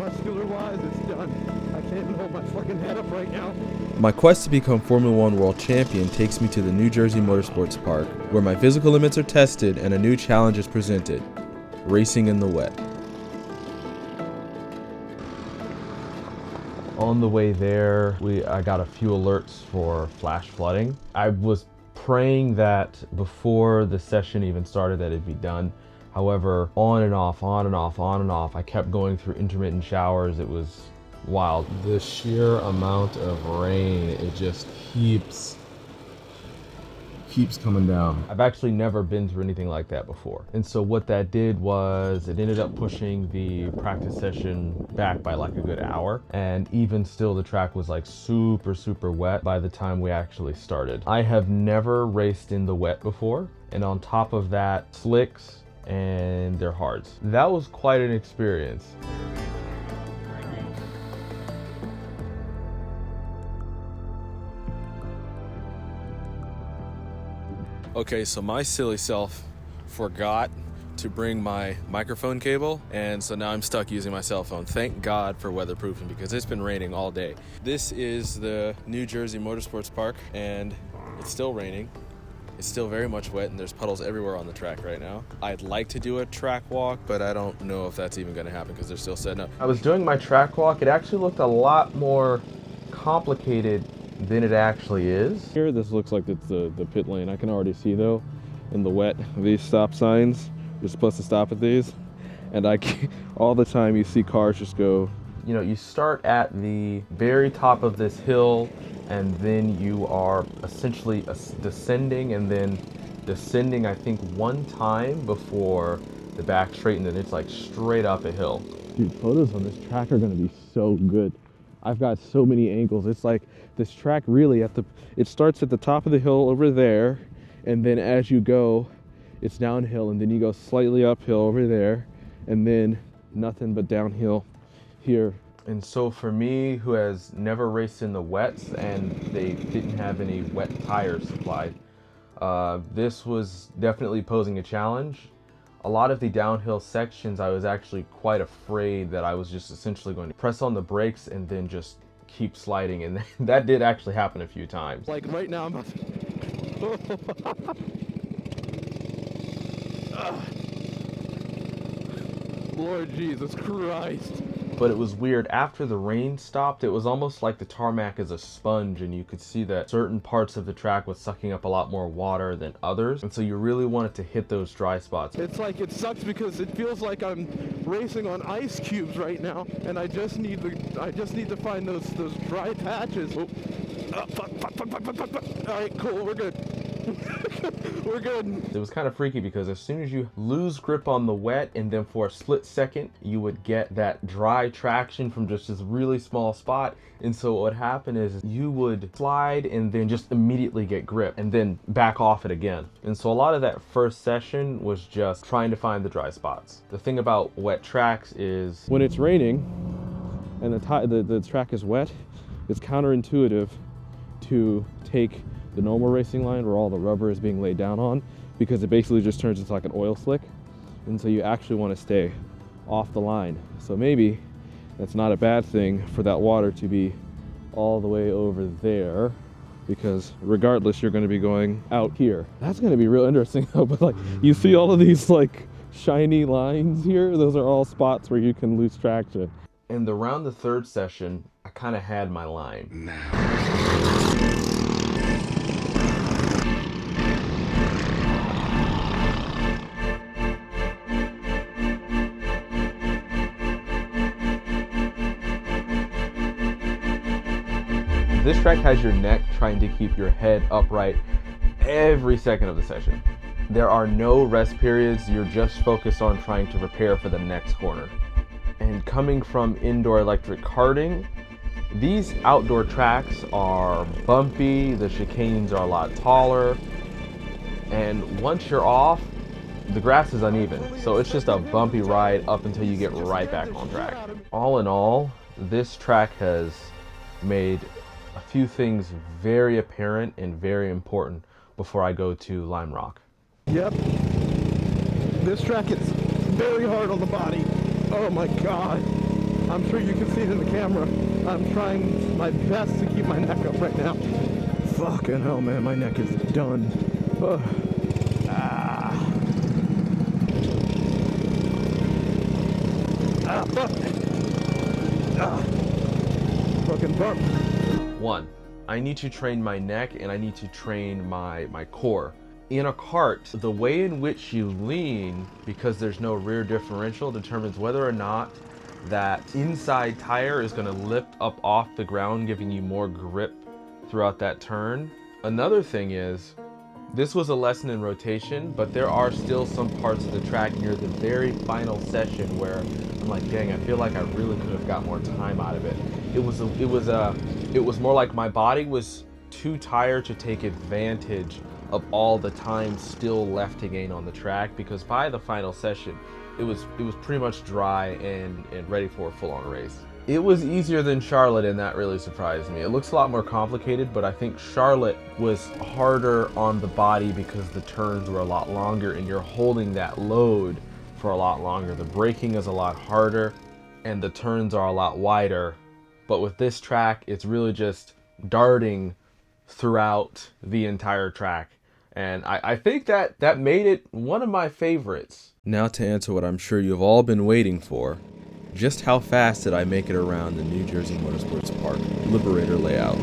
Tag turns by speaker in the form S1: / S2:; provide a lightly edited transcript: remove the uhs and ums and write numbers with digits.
S1: muscular-wise, it's done. I can't even hold my fucking head up right now.
S2: My quest to become Formula One World Champion takes me to the new Jersey Motorsports Park, where my physical limits are tested and a new challenge is presented: racing in the wet. On the way there, I got a few alerts for flash flooding. I was praying that before the session even started that it'd be done. However, on and off, I kept going through intermittent showers. It was wild. The sheer amount of rain, it just keeps coming down. I've actually never been through anything like that before. And so what that did was it ended up pushing the practice session back by like a good hour. And even still, the track was like super wet by the time we actually started. I have never raced in the wet before. And on top of that, slicks and they're hards. That was quite an experience. Okay, so my silly self forgot to bring my microphone cable, and so now I'm stuck using my cell phone. Thank God for weatherproofing, because it's been raining all day. This is the New Jersey Motorsports Park, and it's still raining. It's still very much wet, and there's puddles everywhere on the track right now. I'd like to do a track walk, but I don't know if that's even going to happen because they're still setting up. I was doing my track walk. It actually looked a lot more complicated than it actually is. Here, this looks like it's the pit lane. I can already see, though, in the wet, these stop signs. You're supposed to stop at these. And all the time you see cars just go. You know, you start at the very top of this hill, and then you are essentially descending, and then descending, I think, one time before the back straight, and then it's like straight up a hill. Dude, photos on this track are gonna be so good. I've got so many angles. It's like this track really it starts at the top of the hill over there, and then as you go, it's downhill, and then you go slightly uphill over there, and then nothing but downhill here. And so for me, who has never raced in the wets and they didn't have any wet tires supplied, this was definitely posing a challenge. A lot of the downhill sections, I was actually quite afraid that I was just essentially going to press on the brakes and then just keep sliding, and that did actually happen a few times.
S1: Like right now, I'm Lord Jesus Christ.
S2: But it was weird. After the rain stopped, it was almost like the tarmac is a sponge, and you could see that certain parts of the track was sucking up a lot more water than others. And so you really wanted to hit those dry spots.
S1: It's like it sucks because it feels like I'm racing on ice cubes right now, and I just need to find those dry patches. Oh. Fuck. All right, cool, we're good. We're good.
S2: It was kind of freaky because as soon as you lose grip on the wet, and then for a split second, you would get that dry traction from just this really small spot. And so what would happen is you would slide and then just immediately get grip and then back off it again. And so a lot of that first session was just trying to find the dry spots. The thing about wet tracks is when it's raining and the track is wet, it's counterintuitive to take the normal racing line where all the rubber is being laid down on, because it basically just turns into like an oil slick. And so you actually want to stay off the line. So maybe that's not a bad thing for that water to be all the way over there, because regardless, you're going to be going out here. That's going to be real interesting though. But like, you see all of these like shiny lines here, those are all spots where you can lose traction. And around the third session, I kind of had my line. Now. This track has your neck trying to keep your head upright every second of the session. There are no rest periods. You're just focused on trying to prepare for the next corner. And coming from indoor electric karting, these outdoor tracks are bumpy, the chicanes are a lot taller, and once you're off, the grass is uneven. So it's just a bumpy ride up until you get right back on track. All in all, this track has made a few things very apparent and very important before I go to Lime Rock.
S1: Yep. This track is very hard on the body. Oh my God. I'm sure you can see it in the camera. I'm trying my best to keep my neck up right now. Fucking hell, man, my neck is done. Ugh. Ah. Ah, fuck. Ah. Fucking bump.
S2: 1, I need to train my neck and I need to train my core. In a kart, the way in which you lean, because there's no rear differential, determines whether or not that inside tire is going to lift up off the ground, giving you more grip throughout that turn. Another thing is, this was a lesson in rotation, but there are still some parts of the track near the very final session where I'm like, dang, I feel like I really could have got more time out of it. It was more like my body was too tired to take advantage of all the time still left to gain on the track, because by the final session, it was pretty much dry and ready for a full-on race. It was easier than Charlotte, and that really surprised me. It looks a lot more complicated, but I think Charlotte was harder on the body because the turns were a lot longer and you're holding that load for a lot longer. The braking is a lot harder and the turns are a lot wider. But with this track, it's really just darting throughout the entire track. And I think that made it one of my favorites. Now to answer what I'm sure you've all been waiting for. Just how fast did I make it around the New Jersey Motorsports Park Liberator layout?